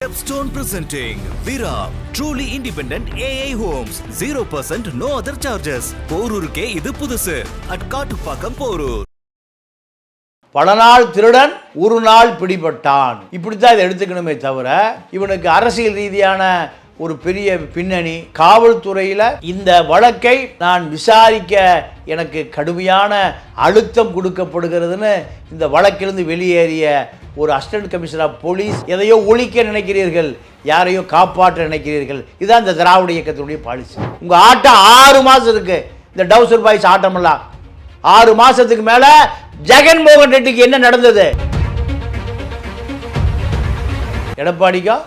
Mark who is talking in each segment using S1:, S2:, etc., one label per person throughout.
S1: Stepstone presenting Vira, truly independent AI homes, 0% no other charges. போரூருக்கே இது புதுசு. at Kattupakkam Porur.
S2: பல நாள் திருடன் ஒரு நாள் பிடிபட்டான். இப்படித்தான் இதை எடுத்துக்கணுமே தவிர இவனுக்கு அரசியல் ரீதியான ஒரு பெரிய பின்னணி, காவல்துறையில் இந்த வழக்கை நான் விசாரிக்க எனக்கு கடுமையான அழுத்தம் கொடுக்கப்படுகிறதுன்னு இந்த வழக்கிலிருந்து வெளியேறிய ஒரு அசிஸ்டன்ட் கமிஷனர் ஆஃப் போலீஸ் எதையோ ஒழிக்க நினைக்கிறீர்கள், யாரையோ காப்பாற்ற நினைக்கிறீர்கள். இதுதான் இந்த திராவிட இயக்கத்தினுடைய பாலிசி. உங்கள் ஆட்டம் 6 மாதம் இருக்கு. இந்த டவுசர் பாய்ஸ் ஆட்டமெல்லாம் 6 மாதத்துக்கு மேலே ஜெகன்மோகன் ரெட்டிக்கு என்ன நடந்தது? எடப்பாடிக்கும்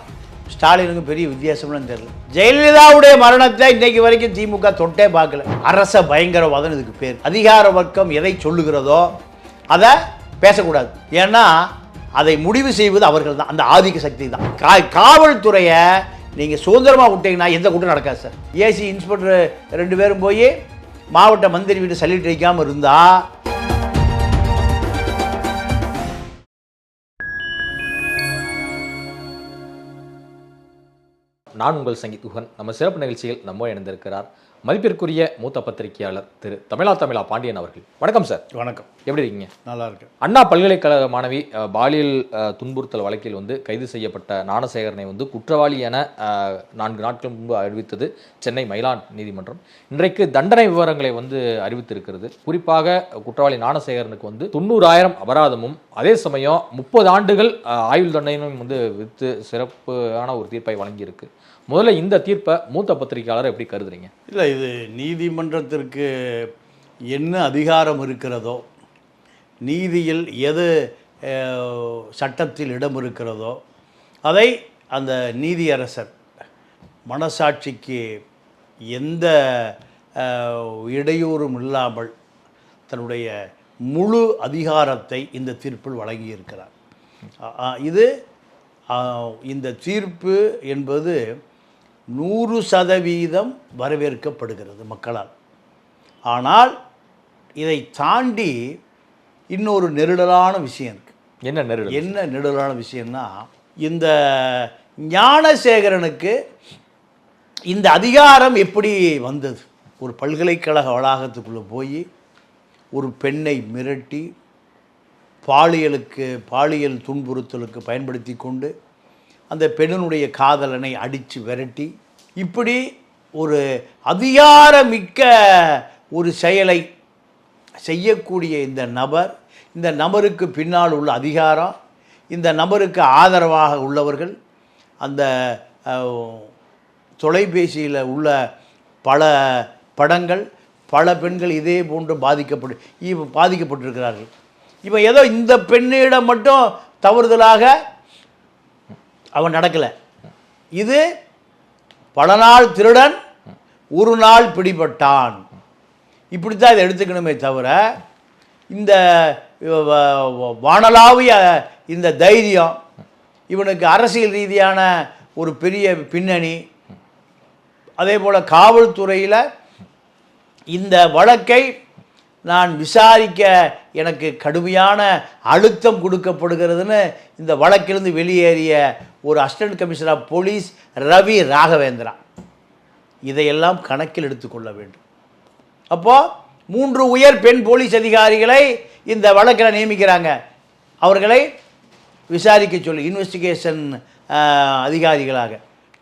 S2: ஸ்டாலினுக்கும் பெரிய வித்தியாசம்னு தெரியல. ஜெயலலிதாவுடைய மரணத்தை இன்னைக்கு வரைக்கும் திமுக தொட்டே பார்க்கல. அரச பயங்கரவாதம் இதுக்கு பேர். அதிகார வர்க்கம் எதை சொல்லுகிறதோ அதை பேசக்கூடாது. ஏன்னா அதை முடிவு செய்வது அவர்கள் தான், அந்த ஆதிக்க சக்தி தான். காவல்துறையை நீங்கள் சுதந்திரமாக விட்டீங்கன்னா எந்த கூட்டம் நடக்காது சார். ஏசி இன்ஸ்பெக்டர் 2 பேரும் போய் மாவட்ட மந்திரி வீட்டு சல்யூட் வைக்காமல் இருந்தால்
S3: நான் உங்கள் சங்கீத் குகன். நம்ம சிறப்பு நிகழ்ச்சியில் நம்ம இணைந்திருக்கிறார் மதிப்பிற்குரிய மூத்த பத்திரிகையாளர் திரு தமிழா பாண்டியன் அவர்கள். வணக்கம் சார்.
S2: வணக்கம்.
S3: எப்படி இருக்கீங்க?
S2: நல்லா இருக்கு.
S3: அண்ணா பல்கலைக்கழக மாணவி பாலியல் துன்புறுத்தல் வழக்கில் கைது செய்யப்பட்ட ஞானசேகரனை குற்றவாளி என 4 நாட்கள் முன்பு அறிவித்தது சென்னை மயிலான் நீதிமன்றம். இன்றைக்கு தண்டனை விவரங்களை அறிவித்திருக்கிறது. குறிப்பாக குற்றவாளி ஞானசேகரனுக்கு 90,000 அபராதமும் அதே சமயம் 30 ஆண்டுகள் ஆயுள் தண்டனையும் வித்து சிறப்பான ஒரு தீர்ப்பை வழங்கியிருக்கு. முதல்ல இந்த தீர்ப்பை மூத்த பத்திரிகையாளர் எப்படி கருதுறீங்க?
S2: இல்லை, இது நீதிமன்றத்திற்கு என்ன அதிகாரம் இருக்கிறதோ, நீதியில் எது சட்டத்தில் இடம் இருக்கிறதோ அதை அந்த நீதியரசர் மனசாட்சிக்கு எந்த இடையூறும் இல்லாமல் தன்னுடைய முழு அதிகாரத்தை இந்த தீர்ப்பில் வழங்கியிருக்கிறார். இந்த தீர்ப்பு என்பது 100% வரவேற்கப்படுகிறது மக்களால். ஆனால் இதை தாண்டி இன்னொரு நெருடலான விஷயம் இருக்குது. என்ன நெருடலான விஷயம்னா, இந்த ஞானசேகரனுக்கு இந்த அதிகாரம் எப்படி வந்தது? ஒரு பல்கலைக்கழக வளாகத்துக்குள்ளே போய் ஒரு பெண்ணை மிரட்டி பாலியல் துன்புறுத்தலுக்கு பயன்படுத்தி கொண்டு அந்த பெண்ணினுடைய காதலனை அடித்து விரட்டி இப்படி ஒரு அதிகாரமிக்க ஒரு செயலை செய்யக்கூடிய இந்த நபருக்கு பின்னால் உள்ள அதிகாரம், இந்த நபருக்கு ஆதரவாக உள்ளவர்கள், அந்த தொலைபேசியில் உள்ள பல படங்கள், பல பெண்கள் இதே போன்று பாதிக்கப்பட்டிருக்கிறார்கள். இவன் ஏதோ இந்த பெண்ணிடம் மட்டும் தவறுதலாக அவன் நடக்கலை. இது பல நாள் திருடன் ஒரு நாள் பிடிபட்டான். இப்படித்தான் இதை எடுத்துக்கணுமே தவிர இந்த வானளாவிய இந்த தைரியம், இவனுக்கு அரசியல் ரீதியான ஒரு பெரிய பின்னணி, அதே போல் காவல்துறையில் இந்த வழக்கை நான் விசாரிக்க எனக்கு கடுமையான அழுத்தம் கொடுக்கப்படுகிறதுன்னு இந்த வழக்கிலிருந்து வெளியேறிய ஒரு assistant commissioner of police Ravi Raghavendra இதையெல்லாம் கணக்கில் எடுத்துக்கொள்ள வேண்டும். அப்போது 3 உயர் பெண் போலீஸ் அதிகாரிகளை இந்த வழக்கில் நியமிக்கிறாங்க. அவர்களை விசாரிக்க சொல்லி இன்வெஸ்டிகேஷன் அதிகாரிகளாக,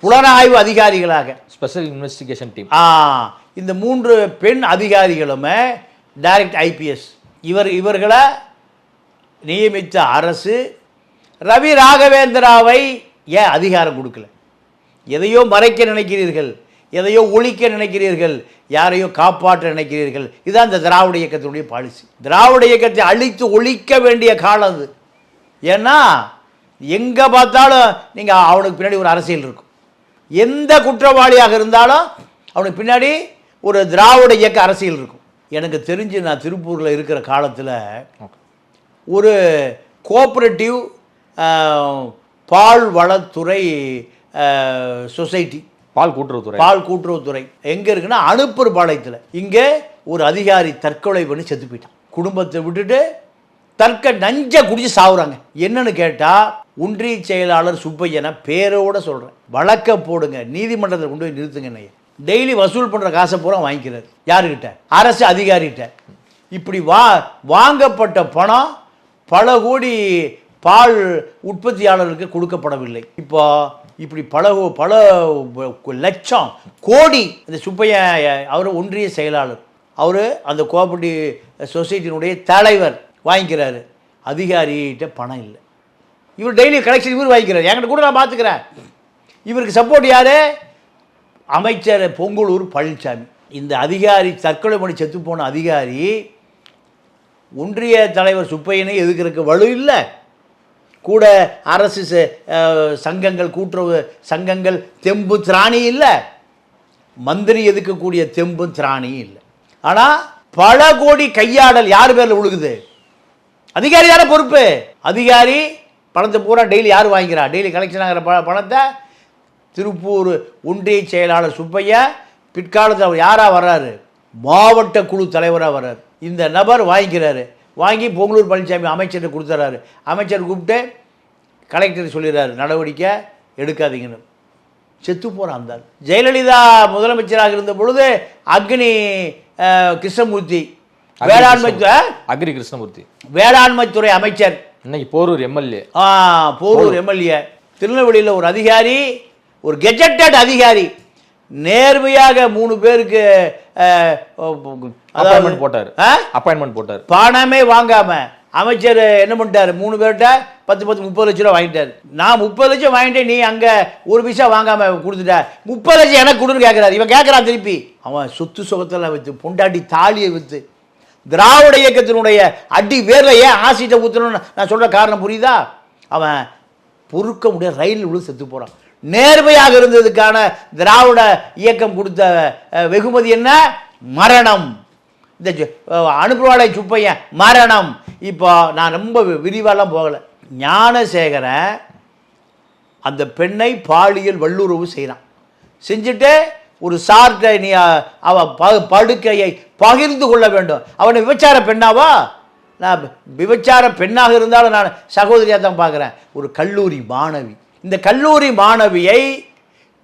S2: புலனாய்வு அதிகாரிகளாக,
S3: ஸ்பெஷல் இன்வெஸ்டிகேஷன் டீம்.
S2: இந்த 3 பெண் அதிகாரிகளுமே டைரக்ட் ஐபிஎஸ். இவர்களை நியமித்த அரசு ரவி ராகவேந்திராவை ஏன் அதிகாரம் கொடுக்கல? எதையோ மறைக்க நினைக்கிறீர்கள், எதையோ ஒழிக்க நினைக்கிறீர்கள், யாரையோ காப்பாற்ற நினைக்கிறீர்கள். இதுதான் இந்த திராவிட இயக்கத்தினுடைய பாலிசி. திராவிட இயக்கத்தை அழித்து ஒழிக்க வேண்டிய காலம் அது. ஏன்னா எங்கே பார்த்தாலும் நீங்கள் அவனுக்கு பின்னாடி ஒரு அரசியல் இருக்கும். எந்த குற்றவாளியாக இருந்தாலும் அவனுக்கு பின்னாடி ஒரு திராவிட இயக்க அரசியல் இருக்கும். எனக்கு தெரிஞ்சு நான் திருப்பூரில் இருக்கிற காலத்தில் ஒரு கோஆப்ரேட்டிவ் பால் வளத்துறை சொசைட்டி, பால் கூட்டுறவுத்துறை எங்கே இருக்குன்னா அனுப்பூர் பாளையத்தில். இங்கே ஒரு அதிகாரி தற்கொலை பண்ணி செத்து போயிட்டான். குடும்பத்தை விட்டுட்டு நஞ்சை குடிச்சு சாவுறாங்க. என்னன்னு கேட்டால் ஒன்றிய செயலாளர் சுப்பையனை பேரோட சொல்கிறேன், வழக்க போடுங்க, நீதிமன்றத்தில் கொண்டு போய் நிறுத்துங்க. டெய்லி வசூல் பண்ணுற காசை பூரா வாங்கிக்கிறார். யாருக்கிட்ட? அரசு அதிகாரிகிட்ட. இப்படி வாங்கப்பட்ட பணம் பல கோடி பால் உற்பத்தியாளருக்கு கொடுக்கப்படவில்லை. இப்போ இப்படி பல லட்சம் கோடி இந்த சுப்பையன் அவர் ஒன்றிய செயலாளர், அவர் அந்த கோஆபரேட்டிவ் சொசைட்டியினுடைய தலைவர் வாங்கிக்கிறாரு. அதிகாரிகிட்ட பணம் இல்லை. இவர் டெய்லி கலெக்ஷன் இவர் வாங்கிக்கிறார். என்கிட்ட கூட நான் பார்த்துக்கிறேன். இவருக்கு சப்போர்ட் யார்? அமைச்சர் பொங்கலூர் பழனிசாமி. இந்த அதிகாரி தற்கொலை பண்ணி செத்து போன அதிகாரி ஒன்றிய தலைவர் சுப்பையனை எதுக்கிறதுக்கு வலு இல்லை. கூட அரசு சங்கங்கள், கூட்டுறவு சங்கங்கள் தெம்பு திராணி இல்லை. மந்திரி எதுக்கக்கூடிய தெம்பு திராணியும் இல்லை. ஆனால் பல கோடி கையாடல் யார் பேரில் விழுகுது? அதிகாரி தானே பொறுப்பு. அதிகாரி பணத்தை பூரா டெய்லி யார் வாங்கிக்கிறா? டெய்லி கலெக்ஷன் ஆகிற பணத்தை திருப்பூர் ஒன்றிய செயலாளர் சுப்பையா பிற்காலத்தில் அவர் யாராக வர்றாரு? மாவட்ட குழு தலைவராக வர்றார். இந்த நபர் வாங்கிக்கிறாரு. வாங்கி பொங்கலூர் பழனிசாமி அமைச்சர்கிட்ட கொடுத்துறாரு. அமைச்சர் கூப்பிட்டு கலெக்டர் சொல்லிடுறாரு, நடவடிக்கை எடுக்காதீங்கன்னு. செத்து போகிறான். அந்த ஜெயலலிதா முதலமைச்சராக இருந்த பொழுது அக்னி கிருஷ்ணமூர்த்தி வேளாண்மைத்துறை அமைச்சர்,
S3: இன்னைக்கு போரூர் எம்எல்ஏ.
S2: போரூர் எம்எல்ஏ. திருநெல்வேலியில் ஒரு அதிகாரி, ஒரு கெஜெட்டட் அதிகாரி நேர்மையாக 3 பேருக்கு
S3: அப்பாயின்மெண்ட் போட்டார்.
S2: பணமே வாங்காம அமைச்சர் என்ன பண்ணிட்டாரு? 3 பேர்கிட்ட 10-30 லட்ச ரூபா வாங்கிட்டாரு. நான் 30 லட்சம் வாங்கிட்டேன், நீ அங்கே ஒரு பைசா வாங்காம கொடுத்துட்ட, 30 லட்சம் எனக்கு கொடுன்னு கேட்குறாரு. இவன் கேட்குறான் திருப்பி. அவன் சொத்து சுகத்தெல்லாம் விற்று, பொண்டாட்டி தாலியை விற்று, திராவிட இயக்கத்தினுடைய அடி வேர்ல ஏன் ஆசிட்டை ஊற்றணும்னு நான் சொல்கிற காரணம் புரியுதா? அவன் பொறுக்க முடியாது, ரயில் விழு செத்து போகிறான். நேர்மையாக இருந்ததுக்கான திராவிட இயக்கம் கொடுத்த வெகுமதி என்ன? மரணம். இந்த அனுப்புவாளை சுப்பையன் மரணம். இப்போ நான் ரொம்ப விரிவாலாம் போகலை. ஞானசேகரன் அந்த பெண்ணை பாலியல் வல்லுறவு செய்கிறான். செஞ்சுட்டு ஒரு சார்ட்டை நீ அவன் படுக்கையை பகிர்ந்து கொள்ள வேண்டும். அவனை விபச்சார பெண்ணாவா? நான் விபச்சார பெண்ணாக இருந்தாலும் நான் சகோதரியாக தான் பார்க்குறேன். ஒரு கல்லூரி மாணவி. இந்த கல்லூரி மாணவியை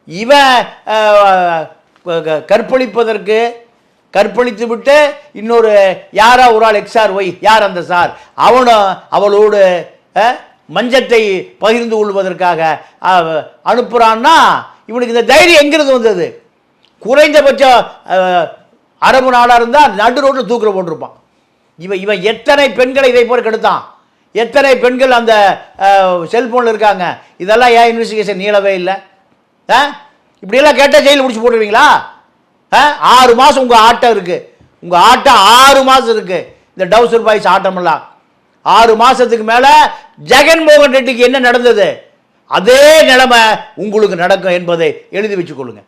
S2: இவன் கற்பழித்து விட்டு இன்னொரு யாரா ஒரு ஆள் XRY, யார் அந்த சார், அவனும் அவளோடு மஞ்சத்தை பகிர்ந்து கொள்வதற்காக அனுப்புகிறான்னா இவனுக்கு இந்த தைரியம் எங்கிருந்து வந்தது? குறைந்தபட்சம் அரபு நாடாக இருந்தால் நடு ரோட்டில் தூக்கில் போட்டிருப்பான். இவன் எத்தனை பெண்களை இதை போல கெடுத்தான்? எத்தனை பெண்கள் அந்த செல்ஃபோனில் இருக்காங்க? இதெல்லாம் ஏன் இன்வெஸ்டிகேஷன் நீளவே இல்லை? இப்படியெல்லாம் கேட்டால் ஜெயிலில் முடிச்சு போட்டுருவீங்களா? 6 மாதம் உங்கள் ஆட்டம் இருக்குது. உங்கள் ஆட்டம் 6 மாதம் இருக்குது. இந்த டவுசர் பாய்ஸ் ஆட்டமெல்லாம் 6 மாதத்துக்கு மேலே ஜெகன்மோகன் ரெட்டிக்கு என்ன நடந்தது அதே நிலைமை உங்களுக்கு நடக்கும் என்பதை எழுதி வச்சுக்கொள்ளுங்க.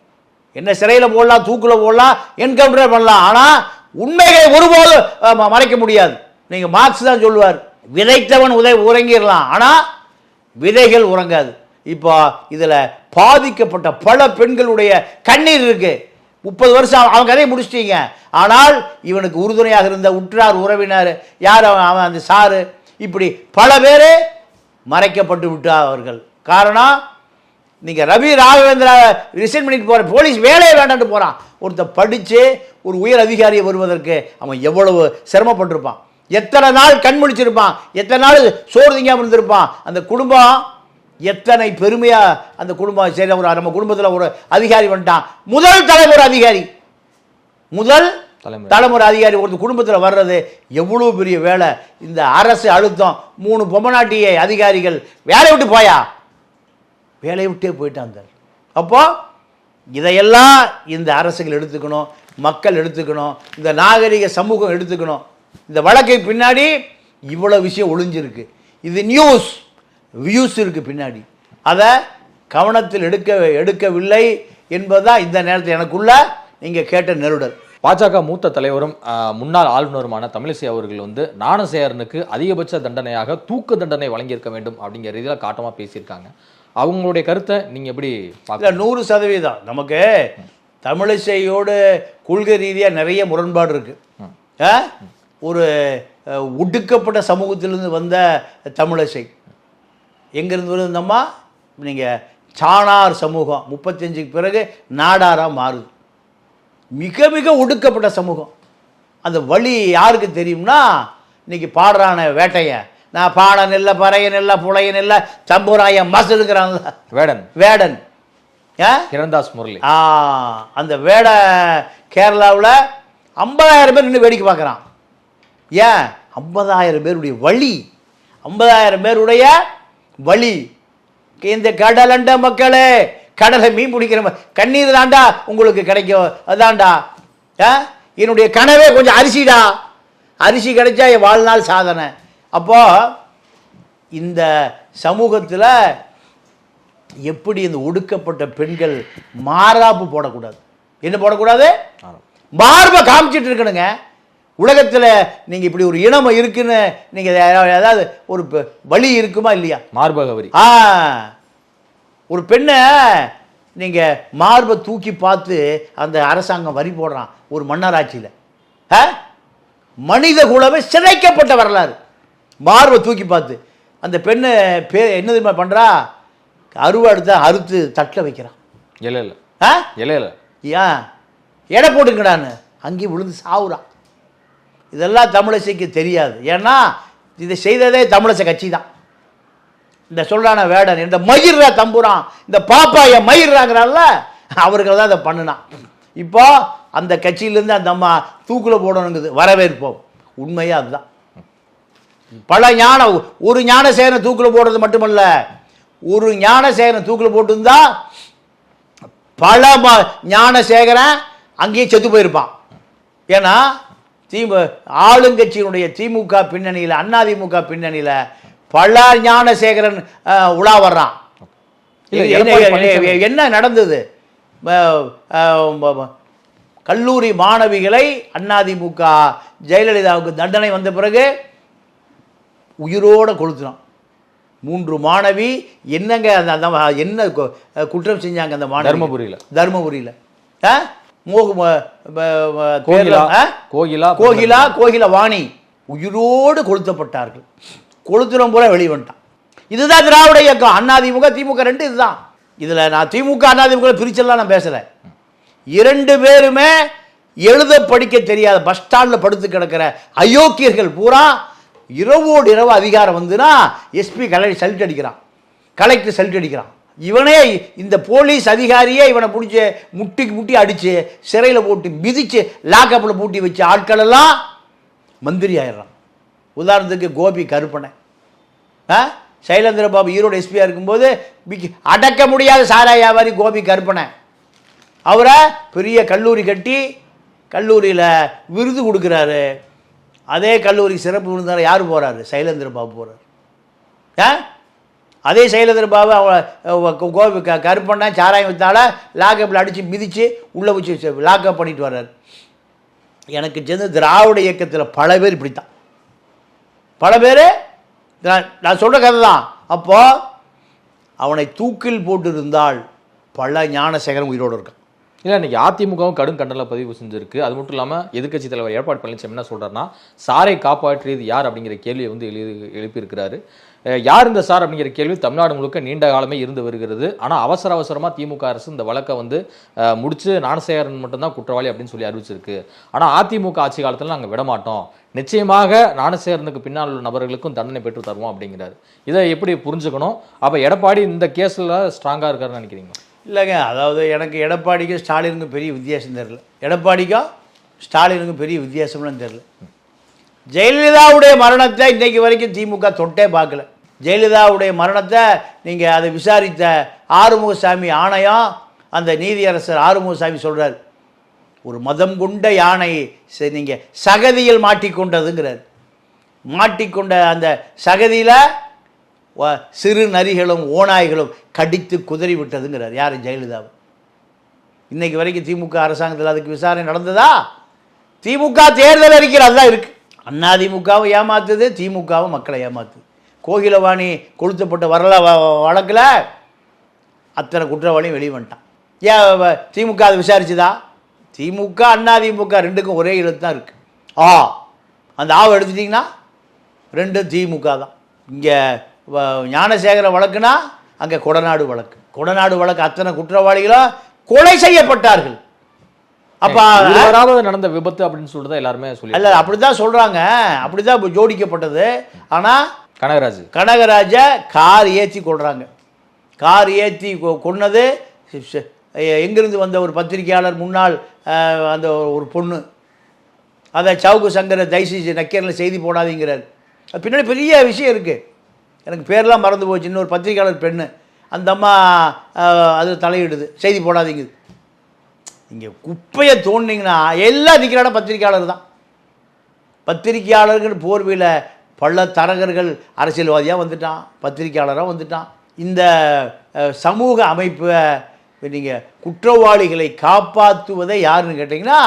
S2: என்ன சிறையில் போடலாம், தூக்கில் போடலாம், என்கவுண்டர் பண்ணலாம், ஆனால் உண்மைகளை ஒருபோதும் மறைக்க முடியாது. நீங்கள் மார்க்ஸ் தான் சொல்லுவார், விதைத்தவன் உறங்கிடலாம், ஆனால் விதைகள் உறங்காது. இப்போ இதில் பாதிக்கப்பட்ட பல பெண்களுடைய கண்ணீர் இருக்கு. 30 வருஷம் அவங்க கதையை முடிச்சிட்டீங்க. ஆனால் இவனுக்கு உறுதுணையாக இருந்த உற்றார் உறவினர் யார்? அவன் அந்த சாரு, இப்படி பல பேர் மறைக்கப்பட்டு விட்டார்கள். காரணம், நீங்கள் ரவி ராகவேந்திரா ரிசைன் பண்ணிட்டு போகிற போலீஸ் வேலையை வேண்டான்னு போகிறான். ஒருத்தர் படித்து ஒரு உயர் அதிகாரியை வருவதற்கு அவன் எவ்வளவு சிரமப்பட்டிருப்பான், எத்தனை நாள் கண் முழிச்சிருப்பான், எத்தனை நாள் சோறு திங்காமல் இருந்திருப்பான். அந்த குடும்பம் எத்தனை பெருமையாக அந்த குடும்பம். சரி, ஒரு நம்ம குடும்பத்தில் ஒரு அதிகாரி வந்துட்டான், முதல் தலைமுறை அதிகாரி, முதல் தலைமுறை அதிகாரி ஒரு குடும்பத்தில் வர்றது எவ்வளோ பெரிய வேலை. இந்த அரசு அழுத்தம். 3 பொம்மநாட்டிய அதிகாரிகள் வேலையை விட்டு போயா, வேலையை விட்டே போயிட்டாங்க. அப்போ இதையெல்லாம் இந்த அரசுகள் எடுத்துக்கணும், மக்கள் எடுத்துக்கணும், இந்த நாகரிக சமூகம் எடுத்துக்கணும். இந்த வழக்கை பின்னாடி இவ்வளோ விஷயம் ஒளிஞ்சிருக்கு. இது நியூஸ் வியூஸ் இருக்கு பின்னாடி. அதை கவனத்தில் எடுக்கவில்லை என்பதுதான் இந்த நேரத்தில் எனக்குள்ள நீங்கள் கேட்ட நெருடல்.
S3: பாஜக மூத்த தலைவரும் முன்னாள் ஆளுநருமான தமிழிசை அவர்கள் வந்து ஞானசேகரனுக்கு அதிகபட்ச தண்டனையாக தூக்கு தண்டனை வழங்கியிருக்க வேண்டும் அப்படிங்கிற ரீதியில் காட்டமாக பேசியிருக்காங்க. அவங்களுடைய கருத்தை நீங்கள் எப்படி பார்க்கல?
S2: 100% நமக்கு தமிழிசையோடு கொள்கை ரீதியாக நிறைய முரண்பாடு இருக்குது. ஒரு ஒடுக்கப்பட்ட சமூகத்திலிருந்து வந்த தமிழிசை, எங்கேருந்து வருது இந்த அம்மா? நீங்கள் சாணார் சமூகம் 35க்கு பிறகு நாடாராக மாறுது. மிக மிக ஒடுக்கப்பட்ட சமூகம். அந்த வழி யாருக்கு தெரியும்னா, இன்னைக்கு பாடுறான வேட்டையன், நான் பாட நெல்ல பறைய நெல்ல புளைய நெல்ல சம்பூராயம் மசுங்கிறான்ல வேடன்
S3: கிரண்தாஸ் முரளி.
S2: அந்த வேட கேரளாவில் 50,000 பேர் நின்று வேடிக்கை பார்க்குறான். ஏன்? 50,000 பேருடைய வழி, 50,000 பேருடைய வழி. இந்த கடலண்ட மக்களே, கடலை மீன் பிடிக்கிற கண்ணீர் தாண்டா உங்களுக்கு கிடைக்கும், அதான்டா என்னுடைய கனவே. கொஞ்சம் அரிசிடா, அரிசி கிடைச்சா என் வாழ்நாள் சாதனை. அப்போ இந்த சமூகத்தில் எப்படி இந்த ஒடுக்கப்பட்ட பெண்கள் மாறாப்பு போடக்கூடாது? என்ன போடக்கூடாது? மார்பை காமிச்சிட்டு இருக்கணுங்க. உலகத்தில் நீங்கள் இப்படி ஒரு இனம் இருக்குன்னு நீங்கள் ஏதாவது ஒரு வழி இருக்குமா இல்லையா?
S3: மார்பகவரி.
S2: ஒரு பெண்ணை நீங்கள் மார்பை தூக்கி பார்த்து அந்த அரசாங்கம் வரி போடுறான் ஒரு மன்னராட்சியில். மனித குலமே சிதைக்கப்பட்ட வரலாறு. மார்பை தூக்கி பார்த்து அந்த பெண்ணை என்ன தெரியுமா பண்ணுறா? அருவா எடுத்து அறுத்து தட்டில் வைக்கிறான்.
S3: இலையில
S2: ஏன் எடை போட்டுக்கடான்னு அங்கேயும் விழுந்து சாவுறான். இதெல்லாம் தமிழிசைக்கு தெரியாது. ஏன்னா இதை செய்ததே தமிழிசை கட்சி தான். இந்த சொல்றான வேடன், இந்த மயிர்ரா தம்புறான், இந்த பாப்பாய மயிர்றாங்கிறான்ல, அவர்கள் தான் இதை பண்ணினான். இப்போ அந்த கட்சியிலேருந்து அந்த அம்மா தூக்கில் போடணுங்குது. வரவேற்போம். உண்மையாக அதுதான். பல ஒரு ஞானசேகரன் தூக்கில் போடுறது மட்டுமல்ல, ஒரு ஞானசேகரன் தூக்கில் போட்டிருந்தா பல ஞானசேகரன் அங்கேயே செத்து போயிருப்பான். ஏன்னா ஆளுங்கட்சியினுடைய திமுக பின்னணியில், அதிமுக பின்னணியில் பல ஞானசேகரன் உலா வர்றான். என்ன நடந்தது? கல்லூரி மாணவிகளை அதிமுக ஜெயலலிதாவுக்கு தண்டனை வந்த பிறகு உயிரோடு கொளுத்துனான். 3 மாணவி என்னங்க என்ன குற்றம் செஞ்சாங்க அந்த மாணவி? தர்மபுரியில் கோகிலா வாணி உயிரோடு கொளுத்தப்பட்டார்கள். கொளுத்துறம் போல வெளியே வந்துட்டான். இதுதான் திராவிட இயக்கம். அதிமுக திமுக 2 இதுதான். இதில் நான் திமுக அதிமுக பிரிச்செல்லாம் நான் பேசலை. 2 பேருமே எழுத படிக்க தெரியாத பஸ் ஸ்டாண்டில் படுத்து கிடக்கிற அயோக்கியர்கள் பூரா இரவோடு இரவு அதிகாரம் வந்துன்னா எஸ்பி சல்ட் அடிக்கிறான், கலெக்டர் சல்ட் அடிக்கிறான். இவனே இந்த போலீஸ் அதிகாரியே இவனை பிடிச்சி முட்டி அடித்து சிறையில் போட்டு மிதித்து லாக்கப்பில் பூட்டி வச்ச ஆட்கள் எல்லாம் மந்திரி ஆயிடுறான். உதாரணத்துக்கு கோபி கருப்பனை, சைலேந்திர பாபு ஈரோடு எஸ்பியாக இருக்கும்போது அடக்க முடியாத சாரா வியாபாரி கோபி கருப்பனை, அவரை பெரிய கல்லூரி கட்டி கல்லூரியில் விருது கொடுக்குறாரு. அதே கல்லூரி சிறப்பு விருந்தார் யார் போகிறாரு? சைலேந்திர பாபு போகிறார். அதே சைலேந்திர பாபு கோபி கருப்பண்ணா சாராயம் வித்தால லாக்கப்பில் அடித்து மிதித்து உள்ளே வச்சு லாக்கப் பண்ணிட்டு வர்றாரு. எனக்கு சேர்ந்து திராவிட இயக்கத்தில் பல பேர் இப்படித்தான். பல பேர் நான் சொல்கிற கதை தான். அப்போது அவனை தூக்கில் போட்டிருந்தால் பல ஞானசேகரன் உயிரோடு இருக்கான்.
S3: இல்லை, இன்றைக்கி அதிமுகவும் கடும் கண்டன பதிவு செஞ்சுருக்கு. அது மட்டும் இல்லாமல் எதிர்க்கட்சி தலைவர் எடப்பாடி பழனிசாமி என்ன சொல்கிறாருன்னா, சாரை காப்பாற்றியது யார் அப்படிங்கிற கேள்வியை வந்து எழுப்பியிருக்கிறாரு. யார் இந்த சார் அப்படிங்கிற கேள்வி தமிழ்நாடு முழுக்க நீண்ட காலமே இருந்து வருகிறது. ஆனால் அவசரமாக திமுக அரசு இந்த வழக்கை வந்து முடிச்சு ஞானசேகரன் மட்டும்தான் குற்றவாளி அப்படின்னு சொல்லி அறிவிச்சிருக்கு. ஆனால் அதிமுக ஆட்சி காலத்தில் நாங்கள் விடமாட்டோம், நிச்சயமாக ஞானசேகரனுக்கு பின்னால் உள்ள நபர்களுக்கும் தண்டனை பெற்று தருவோம் அப்படிங்கிறாரு. இதை எப்படி புரிஞ்சுக்கணும்? அப்போ எடப்பாடி இந்த கேஸில் ஸ்ட்ராங்காக இருக்காருன்னு நினைக்கிறீங்க?
S2: இல்லைங்க, அதாவது எனக்கு எடப்பாடிக்கும் ஸ்டாலினுக்கும் பெரிய வித்தியாசம் தெரியல. எடப்பாடிக்கும் ஸ்டாலினுக்கும் பெரிய வித்தியாசம்லாம் தெரியல. ஜெயலலிதாவுடைய மரணத்தை இன்றைக்கு வரைக்கும் திமுக தொட்டே பார்க்கல. ஜெயலலிதாவுடைய மரணத்தை நீங்கள் அதை விசாரித்த ஆறுமுகசாமி ஆணையம், அந்த நீதியரசர் ஆறுமுகசாமி சொல்கிறார், ஒரு மதம் கொண்ட யானை நீங்கள் சகதியில் மாட்டிக்கொண்டதுங்கிறார். மாட்டிக்கொண்ட அந்த சகதியில் சிறு நரிகளும் ஓநாய்களும் கடித்து குதறி விட்டதுங்கிறார். யார்? ஜெயலலிதாவை. இன்னைக்கு வரைக்கும் திமுக அரசாங்கத்தில் அதுக்கு விசாரணை நடந்ததா? திமுக தேர்தல் அறிக்கை அதுதான் இருக்குது. அதிமுகவும் ஏமாத்துது, திமுகவும் மக்களை ஏமாத்துது. கோகிலவாணி கொளுத்தப்பட்ட வழக்கில் அத்தனை குற்றவாளியும் வெளியே வந்துட்டான். ஏன் திமுக அதை விசாரிச்சுதா? திமுக அதிமுக 2க்கும் ஒரே எழுத்து தான் இருக்குது. அந்த ஆவை எடுத்துட்டிங்கன்னா 2 திமுக தான். இங்கே ஞானசேகர வழக்குனா அங்கே கொடநாடு வழக்கு. கொடநாடு வழக்கு அத்தனை குற்றவாளிகளும் கொலை செய்யப்பட்டார்கள். அப்போ
S3: நடந்த விபத்து அப்படின்னு சொல்லிட்டு எல்லாருமே சொல்லி
S2: அல்ல, அப்படிதான் சொல்றாங்க, அப்படிதான் ஜோடிக்கப்பட்டது. ஆனால் கனகராஜை கார் ஏற்றி கொள்றாங்க. கார் ஏற்றி கொன்னது எங்கிருந்து வந்த ஒரு பத்திரிகையாளர், முன்னாள் அந்த ஒரு பொண்ணு. அதை சவுக்கு சங்கரை தயவுசெய்து நக்கீரில் செய்தி போடாதீங்கிறார். அது பின்னாடி பெரிய விஷயம் இருக்குது, எனக்கு பேரெலாம் மறந்து போச்சு. இன்னொரு பத்திரிகையாளர் பெண்ணு, அந்த அம்மா அது தலையிடுது, செய்தி போடாதீங்குது. இங்கே குப்பையை தோண்டிங்கன்னா எல்லாம் நிற்கிறாட பத்திரிகையாளர் தான். பத்திரிகையாளர்கள் போர்வையில் பல தரகர்கள் அரசியல்வாதியாக வந்துட்டான், பத்திரிகையாளராக வந்துட்டான். இந்த சமூக அமைப்பை நீங்கள் குற்றவாளிகளை காப்பாற்றுவதை யாருன்னு கேட்டிங்கன்னா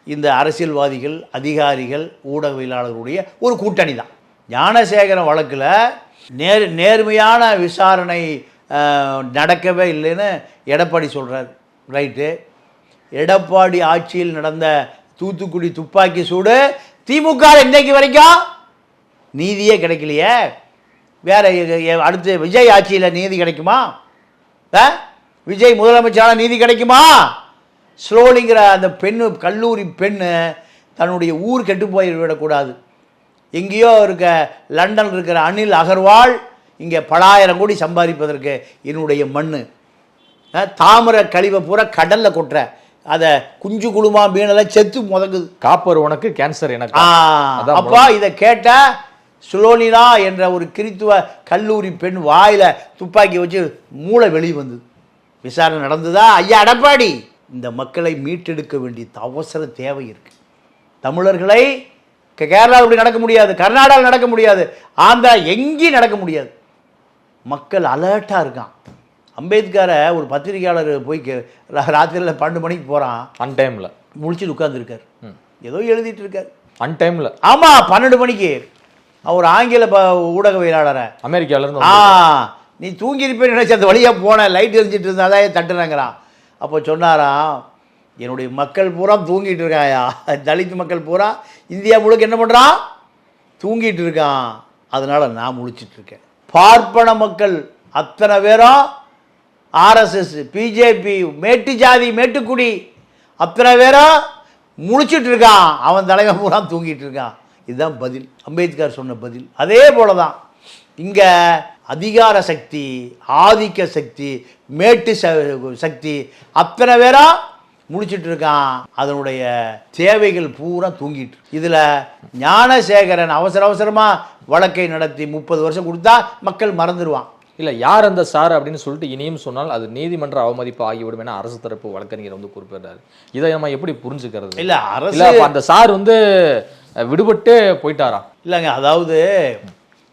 S2: இந்த அரசியல்வாதிகள், அதிகாரிகள், ஊடகவியலாளர்களுடைய ஒரு கூட்டணி தான். ஞானசேகரன் வழக்கில் நேர்மையான விசாரணை நடக்கவே இல்லைன்னு எடப்பாடி சொல்கிறார். ரைட்டு, எடப்பாடி ஆட்சியில் நடந்த தூத்துக்குடி துப்பாக்கி சூடு திமுக இன்னைக்கு வரைக்கும் நீதியே கிடைக்கலையே. வேற அடுத்து விஜய் ஆட்சியில் நீதி கிடைக்குமா? விஜய் முதலமைச்சரான நீதி கிடைக்குமா? ஸ்லோலிங்கிற அந்த பெண்ணு, கல்லூரி பெண்ணு தன்னுடைய ஊர் கெட்டு போய்விடக்கூடாது. எங்கேயோ இருக்க லண்டன் இருக்கிற அனில் அகர்வால் இங்கே பலாயிரம் கோடி சம்பாதிப்பதற்கு என்னுடைய மண், தாமரை கழிவை பூரா கடலில் கொட்டுற, அதை குஞ்சு குழுமா மீனெல்லாம் செத்து முதங்குது.
S3: காப்பர் உனக்கு, கேன்சர் எனக்கு.
S2: அப்பா இதை கேட்டால் சுலோனினா என்ற ஒரு கிறித்துவ கல்லூரி பெண் வாயில் துப்பாக்கி வச்சு மூளை வெளியே வந்தது. விசாரணை நடந்ததா? ஐயா எடப்பாடி, இந்த மக்களை மீட்டெடுக்க வேண்டிய அவசர தேவை இருக்குது. தமிழர்களை கேரளாவில் இப்படி நடக்க முடியாது, கர்நாடகாவில் நடக்க முடியாது, ஆந்திரா எங்கேயும் நடக்க முடியாது. மக்கள் அலர்ட்டாக இருக்கான். அம்பேத்கரை ஒரு பத்திரிகையாளர் போய் ராத்திரியில் 12 மணிக்கு போகிறான்,
S3: அன்டைமில்
S2: முழிச்சுட்டு உட்கார்ந்துருக்கார், ஏதோ எழுதிட்டு இருக்கார்
S3: அன்டைமில்.
S2: ஆமாம், 12 மணிக்கு. அவர் ஆங்கில ஊடகவியலாளரை
S3: அமெரிக்காவிலேருந்து,
S2: நீ தூங்கியிருப்பேன்னு நினச்சி அந்த வழியாக போன, லைட் எரிஞ்சிட்டு இருந்தாதான் தட்டுறாங்கிறான். அப்போ சொன்னாராம், என்னுடைய மக்கள் பூரா தூங்கிட்டு இருக்காயா, தலித் மக்கள் பூரா இந்தியா முழுக்க என்ன பண்ணுறான், தூங்கிட்டு இருக்கான், அதனால் நான் முழிச்சிட்டு இருக்கேன். பார்ப்பன மக்கள் அத்தனை பேரும் ஆர்எஸ்எஸ், பிஜேபி, மேட்டு ஜாதி, மேட்டுக்குடி அத்தனை பேரும் முழிச்சிட்டு இருக்கான், அவன் தலைவன் பூரா தூங்கிட்டு இருக்கான். இதுதான் பதில், அம்பேத்கர் சொன்ன பதில். அதே போல தான் இங்கே அதிகார சக்தி, ஆதிக்க சக்தி, மேட்டு சக்தி அத்தனை பேரா முடிச்சிட்டு இருக்கான், அதனுடைய தேவைகள் பூரா தூங்கிட்டு. இதில் ஞானசேகரன் அவசரமாக வழக்கை நடத்தி 30 வருஷம் கொடுத்தா மக்கள் மறந்துடுவான்.
S3: இல்லை யார் அந்த சார் அப்படின்னு சொல்லிட்டு இனியும் சொன்னால் அது நீதிமன்ற அவமதிப்பு ஆகிவிடும் என அரசு தரப்பு வழக்கறிஞர் குறிப்பிட்டாரு. இதை நம்ம எப்படி புரிஞ்சுக்கிறது?
S2: இல்லை அரசு
S3: அந்த சார் விடுபட்டு போயிட்டாரா?
S2: இல்லைங்க, அதாவது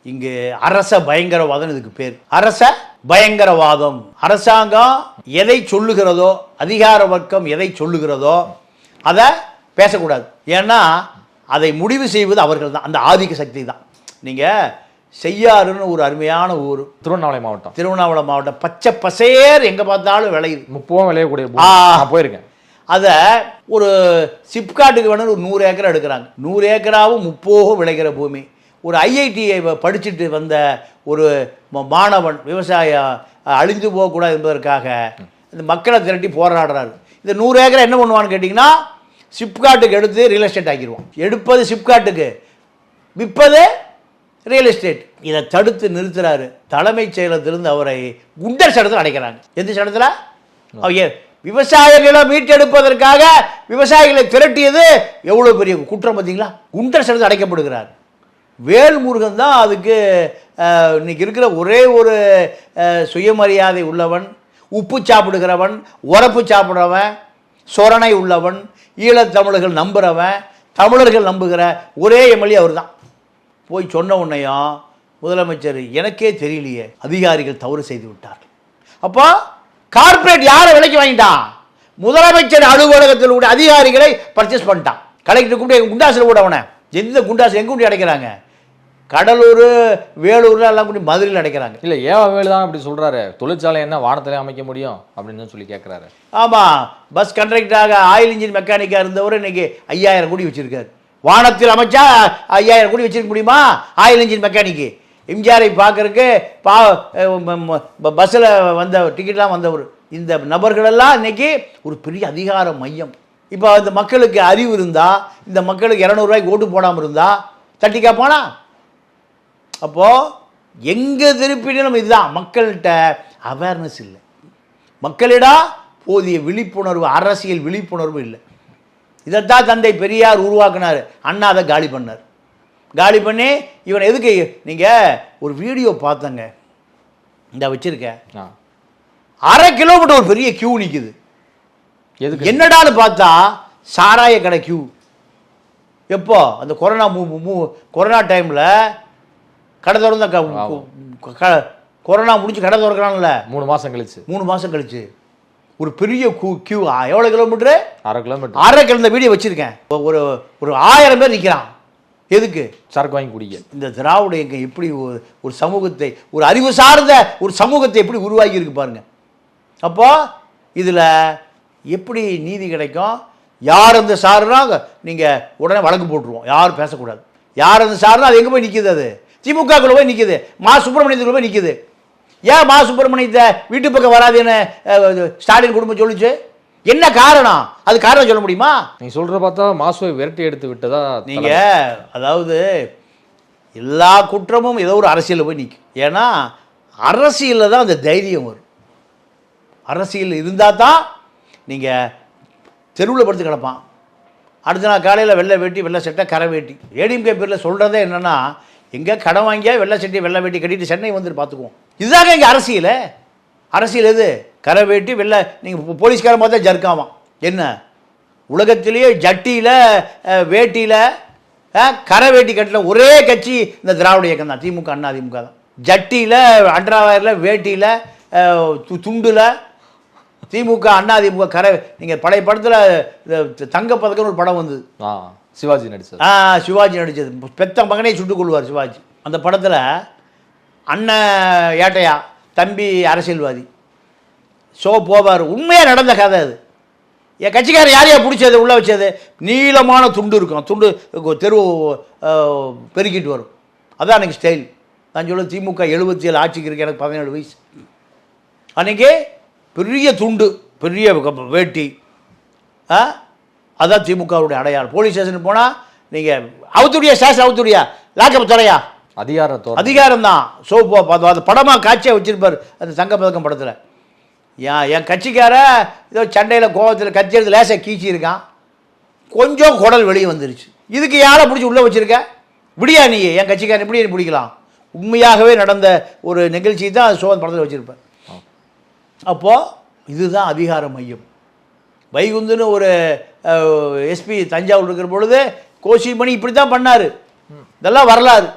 S2: இங்கு அரச பயங்கரவாதம் இதுக்கு பேர். அரச பயங்கரவாதம், அரசாங்கம் எதை சொல்லுகிறதோ, அதிகார வர்க்கம் எதை சொல்லுகிறதோ அதை பேசக்கூடாது. ஏன்னா அதை முடிவு செய்வது அவர்கள் தான், அந்த ஆதிக்க சக்தி தான். நீங்கள் செய்யாறுன்னு ஒரு அருமையான ஊர்,
S3: திருவண்ணாமலை மாவட்டம்,
S2: பச்சை பசேர், எங்கே பார்த்தாலும் விளையுது,
S3: முப்போகம் விளையக்கூடிய போயிருக்கேன்.
S2: அதை ஒரு சிப்காட்டுக்கு வேணும் ஒரு 100 ஏக்கர் எடுக்கிறாங்க. 100 ஏக்கராவும் முப்போகம் விளைகிற பூமி. ஒரு ஐஐடியை படிச்சுட்டு வந்த ஒரு மாணவன், விவசாயம் அழிந்து போகக்கூடாது என்பதற்காக இந்த மக்களை திரட்டி போராடுறாரு. இந்த 100 ஏக்கரை என்ன பண்ணுவான்னு கேட்டிங்கன்னா சிப்காட்டுக்கு எடுத்து ரியல் எஸ்டேட் ஆக்கிடுவான். எடுப்பது சிப்காட்டுக்கு, விற்பது ரியல் எஸ்டேட். இதை தடுத்து நிறுத்துறாரு. தலைமைச் செயலகத்திலிருந்து அவரை குண்டர் சட்டத்தில் அடைக்கிறாங்க. எந்த சட்டத்தில்? விவசாயிகளை மீட்டெடுப்பதற்காக விவசாயிகளை திரட்டியது எவ்வளோ பெரிய குற்றம் பார்த்தீங்களா? குண்டர் சட்டத்தில் அடைக்கப்படுகிறார். வேல்முருகன் தான் அதுக்கு இன்னைக்கு இருக்கிற ஒரே ஒரு சுயமரியாதை உள்ளவன், உப்பு சாப்பிடுகிறவன், உரப்பு சாப்பிட்றவன், சொரணை உள்ளவன், ஈழத்தமிழர்கள் நம்புகிறவன், தமிழர்கள் நம்புகிற ஒரே எம்எல்ஏ அவர் தான். போய் சொன்ன உன்னையும் முதலமைச்சர் எனக்கே தெரியலையே, அதிகாரிகள் தவறு செய்து விட்டார்கள். அப்போ கார்பரேட் யாரை விலைக்கு வாங்கிட்டான்? முதலமைச்சர் அலுவலகத்தில் உள்ள அதிகாரிகளை பர்ச்சேஸ் பண்ணிட்டான். கலெக்டர் கூட குண்டாசில் கூட அவனை எந்த குண்டாசு எங்கே கொண்டு அடைக்கிறாங்க? கடலூர், வேலூர் எல்லாம் கொண்டு மதுரையில் அடைக்கிறாங்க.
S3: இல்லை வேலு தான் அப்படி சொல்கிறாரு, தொழிற்சாலை என்ன வானத்திலே அமைக்க முடியும் அப்படின்னு சொல்லி கேட்குறாரு.
S2: ஆமாம், பஸ் கண்டக்டராக ஆயில் இன்ஜின் மெக்கானிக்காக இருந்தவர் இன்னைக்கு 5000 கோடி வச்சுருக்காரு. வானத்தில் அமைச்சா 5000 கோடி வச்சிருக்க முடியுமா? ஆயில் இன்ஜின் மெக்கானிக்கு எம்ஜிஆரை பார்க்கறதுக்கு பஸ்ஸில் வந்த டிக்கெட்லாம் வந்தவர். இந்த நபர்களெல்லாம் இன்னைக்கு ஒரு பெரிய அதிகார மையம். இப்போ அந்த மக்களுக்கு அறிவு இருந்தால், இந்த மக்களுக்கு 200 ரூபாய்க்கு ஓட்டு போடாமல் இருந்தால் தட்டி கேட்பானா? அப்போது எங்கே திருப்பினும் இதுதான், மக்கள்கிட்ட அவேர்னஸ் இல்லை, மக்களிடம் போதிய விழிப்புணர்வு, அரசியல் விழிப்புணர்வு இல்லை. இதைத்தான் தந்தை பெரியார் உருவாக்குனார். அண்ணா அதை காலி பண்ணார். காலி பண்ணி இவன் எதுக்கு, நீங்கள் ஒரு வீடியோ பார்த்தங்க, இந்த வச்சுருக்கேன், 1/2 கிலோமீட்டர் ஒரு பெரிய கியூ நிற்குது. எதுக்கு என்னடான்னு பார்த்தா சாராய கடை கியூ. எப்போ அந்த கொரோனா டைமில் கடை திறந்த, கொரோனா முடிஞ்சு கடை திறக்கிறான்ல 3 மாதம் கழிச்சு ஒரு பெரிய கியூ. எவ்வளோ கிலோமீட்டரு?
S3: 1/2 கிலோமீட்டர்.
S2: 1/2 கிலோமீட்டர் வீடியோ வச்சுருக்கேன். ஒரு 1000 பேர் நிற்கிறான். எதுக்கு? சரக்கு வாங்கி குடிக்க. இந்த திராவிட இயக்கம் எப்படி ஒரு சமூகத்தை, ஒரு அறிவு சார்ந்த ஒரு சமூகத்தை எப்படி உருவாக்கி இருக்கு பாருங்க. அப்போ இதில் எப்படி நீதி கிடைக்கும்? யார் அந்த சாருனா நீங்கள் உடனே வழக்கு போட்டுருவோம், யாரும் பேசக்கூடாது. யார் அந்த சாருனா அது எங்கே போய் நிற்கிது? அது திமுகக்குள்ள போய் நிற்கிது, மா சுப்பிரமணியத்துக்குள்ள போய் நிற்கிது. ஏன் மா சுப்பிரமணியத்தை வீட்டு பக்கம் வராதுன்னு ஸ்டாலின் குடும்பம் சொல்லிச்சு? என்ன காரணம்? அது காரணம் சொல்ல முடியுமா?
S3: நீங்க சொல்ற பார்த்தா மாசுவை விரட்டி எடுத்து விட்டதா
S2: நீங்க, அதாவது எல்லா குற்றமும் ஏதோ ஒரு அரசியலில் போய் நிற்கும். ஏன்னா அரசியலில் தான் அந்த தைரியம் வரும். அரசியல் இருந்தால் தான் நீங்கள் தெருவில் படுத்து கிடப்பான். அடுத்த நாள் காலையில் வெள்ளை வேட்டி வெள்ளை சட்டை கரை வேட்டி. ஏடிஎம்கே பேரில் சொல்கிறதே என்னென்னா, எங்கே கடன் வாங்கியா வெள்ளை சட்டை வெள்ளை வேட்டி கட்டிட்டு சென்னை வந்துட்டு பார்த்துக்குவோம். இதுதாங்க இங்கே அரசியல். அரசியல் எது? கரை வேட்டி வெள்ளை. நீங்கள் போலீஸ்காரன் பார்த்தா ஜர்க்காவான். என்ன உலகத்திலேயே ஜட்டியில் வேட்டியில் கரை வேட்டி கட்டின ஒரே கட்சி இந்த திராவிட இயக்கம் தான், திமுக, அண்ணா திமுக தான். ஜட்டியில், அண்டர்வயரில், வேட்டியில், துண்டில் திமுக, அண்ணா திமுக கரை. நீங்கள் பழைய படத்தில் தங்கப்பதக்கம்னு ஒரு படம் வந்தது,
S3: சிவாஜி நடிச்சது.
S2: சிவாஜி நடித்தது. பெத்த மகனே சுட்டுக் கொள்வார் சிவாஜி. அந்த படத்தில் அண்ணன் ஏட்டையா, தம்பி அரசியல்வாதி, ஷோ போவார். உண்மையாக நடந்த கதை அது. என் கட்சிக்காரர் யாரையா பிடிச்சது உள்ளே வச்சது? நீளமான துண்டு இருக்கும், துண்டு தெரு பெருக்கிட்டு வரும். அதான் அன்றைக்கி ஸ்டைல். நான் சொல்ல திமுக 77 ஆட்சிக்கு இருக்கு, எனக்கு 17 வயசு. அன்றைக்கி பெரிய துண்டு, பெரிய வேட்டி, அதான் திமுகவுடைய அடையாளம். போலீஸ் ஸ்டேஷனுக்கு போனால் நீங்கள் அவுத்துடியா, ஸ்டேஷன் அவுத்துடியா, லாக்கப் துறையா, அதிகாரம் தான். அது படமாக காட்சியாக வச்சுருப்பார் அந்த தங்கப்பதக்கம் படத்தில். என் கட்சிக்கார ஏதோ சண்டையில் கோபத்தில் கட்சி எடுத்து லேசாக கீச்சி இருக்கான், கொஞ்சம் குடல் வெளியே வந்துருச்சு. இதுக்கு யாரை பிடிச்சி உள்ளே வச்சுருக்க? விடியா நீ என் கட்சிக்காரன் இப்படி பிடிக்கலாம். உண்மையாகவே நடந்த ஒரு நிகழ்ச்சி தான் அது சோதனை படத்தில் வச்சுருப்பேன். அப்போது இதுதான் அதிகார மையம். வைகுந்துன்னு ஒரு எஸ்பி தஞ்சாவூர் இருக்கிற பொழுது கோஷிமணி இப்படி தான் பண்ணார். இதெல்லாம் வரலாறு.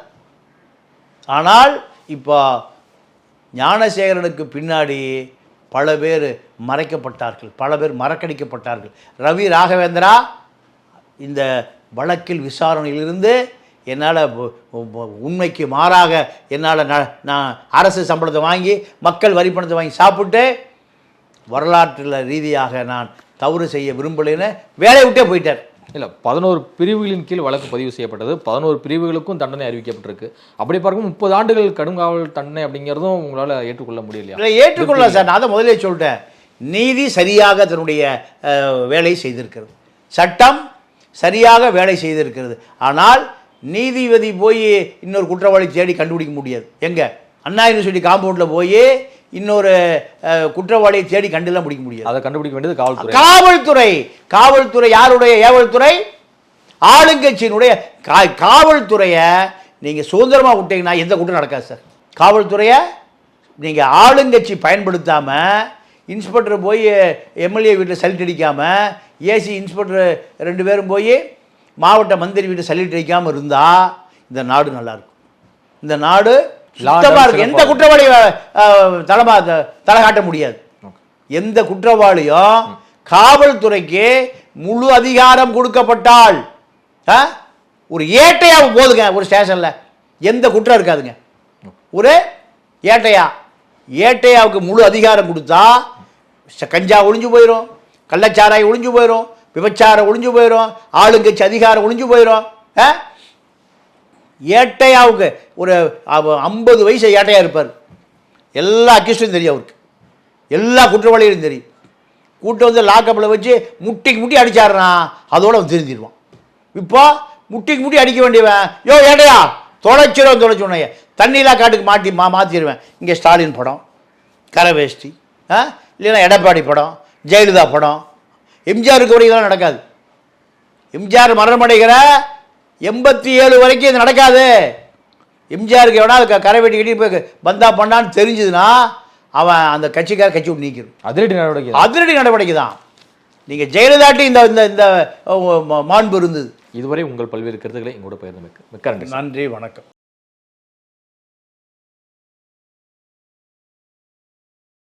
S2: ஆனால் இப்போ ஞானசேகரனுக்கு பின்னாடி பல பேர் மறைக்கப்பட்டார்கள், பல பேர் மறக்கடிக்கப்பட்டார்கள். ரவி ராகவேந்திரா இந்த வழக்கில் விசாரணையிலிருந்து என்னால் உண்மைக்கு மாறாக என்னால் நான் அரசு சம்பளத்தை வாங்கி மக்கள் வரி பணத்தை வாங்கி சாப்பிட்டு வரலாற்றில் ரீதியாக நான் தவறு செய்ய விரும்பலைன்னு வேலையை விட்டே போயிட்டார்.
S3: இல்லை, 11 பிரிவுகளின் கீழ் வழக்கு பதிவு செய்யப்பட்டது. 11 பிரிவுகளுக்கும் தண்டனை அறிவிக்கப்பட்டிருக்கு. அப்படி பார்க்கும் 30 ஆண்டுகள் கடுங்காவல் தண்டனை அப்படிங்கிறதும் உங்களால் ஏற்றுக்கொள்ள முடியலையா?
S2: இல்லை, ஏற்றுக்கொள்ள சார். நான் அதை முதலே சொல்லிட்டேன். நீதி சரியாக தன்னுடைய வேலை செய்திருக்கிறது, சட்டம் சரியாக வேலை செய்திருக்கிறது. ஆனால் நீதிபதி போய் இன்னொரு குற்றவாளி தேடி கண்டுபிடிக்க முடியாது. எங்கே அண்ணா யூனிவர்சிட்டி காம்பவுண்டில் போய் இன்னொரு குற்றவாளியை தேடி கண்டுலாம் பிடிக்க முடியாது.
S3: அதை கண்டுபிடிக்க வேண்டியது காவல்துறை.
S2: காவல்துறை யாருடைய ஏவல்துறை? ஆளுங்கட்சியினுடைய. காவல்துறையை நீங்கள் சுதந்திரமாக விட்டீங்கன்னா எந்த குற்றம் நடக்காது சார். காவல்துறையை நீங்கள் ஆளுங்கட்சி பயன்படுத்தாமல், இன்ஸ்பெக்டர் போய் எம்எல்ஏ வீட்டில் சல்யூட் அடிக்காமல், ஏசி இன்ஸ்பெக்டர் 2 பேரும் போய் மாவட்ட மந்திரி வீட்டை சல்யூட் அடிக்காமல் இருந்தால் இந்த நாடு நல்லாயிருக்கும். இந்த நாடு சுத்தமாக இருக்கு. எந்த குற்றவாளியும் தலைகாட்ட முடியாது. எந்த குற்றவாளியும் காவல்துறைக்கு முழு அதிகாரம் கொடுக்கப்பட்டால் ஒரு ஏட்டையா போதுங்க. ஒரு ஸ்டேஷனில் எந்த குற்றம் இருக்காதுங்க. ஒரு ஏட்டையாவுக்கு முழு அதிகாரம் கொடுத்தா கஞ்சா ஒழிஞ்சு போயிடும், கள்ளச்சாராய் ஒழிஞ்சு போயிடும், விபச்சாரம் ஒழிஞ்சு போயிடும், ஆளுங்கட்சி அதிகாரம் ஒழிஞ்சு போயிடும். ஏட்டையாவுக்கு ஒரு 50 வயசு ஏட்டையாக இருப்பார். எல்லா அக்யூஸ்டும் தெரியும் அவருக்கு, எல்லா குற்றவாளிகளும் தெரியும். கூட்டு வந்து லாக்கப்பில் வச்சு முட்டிக்கு முட்டி அடிச்சாருனா அதோட அவன் திருந்திடுவான். இப்போ முட்டிக்கு முட்டி அடிக்க வேண்டியவன், யோ ஏட்டையா தொலைச்சுனைய தண்ணிலாம் காட்டுக்கு மாற்றிடுவேன். இங்கே ஸ்டாலின் படம், கரவேஷ்டி, இல்லைன்னா எடப்பாடி படம், ஜெயலலிதா படம், எம்ஜிஆருக்கு கூட இதெல்லாம் நடக்காது. எம்ஜிஆர் மரணமடைகிற 87 வரைக்கும் இது நடக்காது. எம்ஜிஆருக்கு எவனா கரை வெட்டி கட்டி போய் பந்தா பண்ணான்னு தெரிஞ்சதுன்னா அவன் அந்த கட்சி விட்டு நீக்கிடும். அதிரடி நடவடிக்கை தான். நீங்கள் ஜெயலலிதாட்டி இந்த மாண்பு இருந்தது.
S3: இதுவரை உங்கள் பல்வேறு கருத்துக்களை எங்களோட பகிர்ந்தமைக்கு மிக்க நன்றி.
S2: நன்றி, வணக்கம்.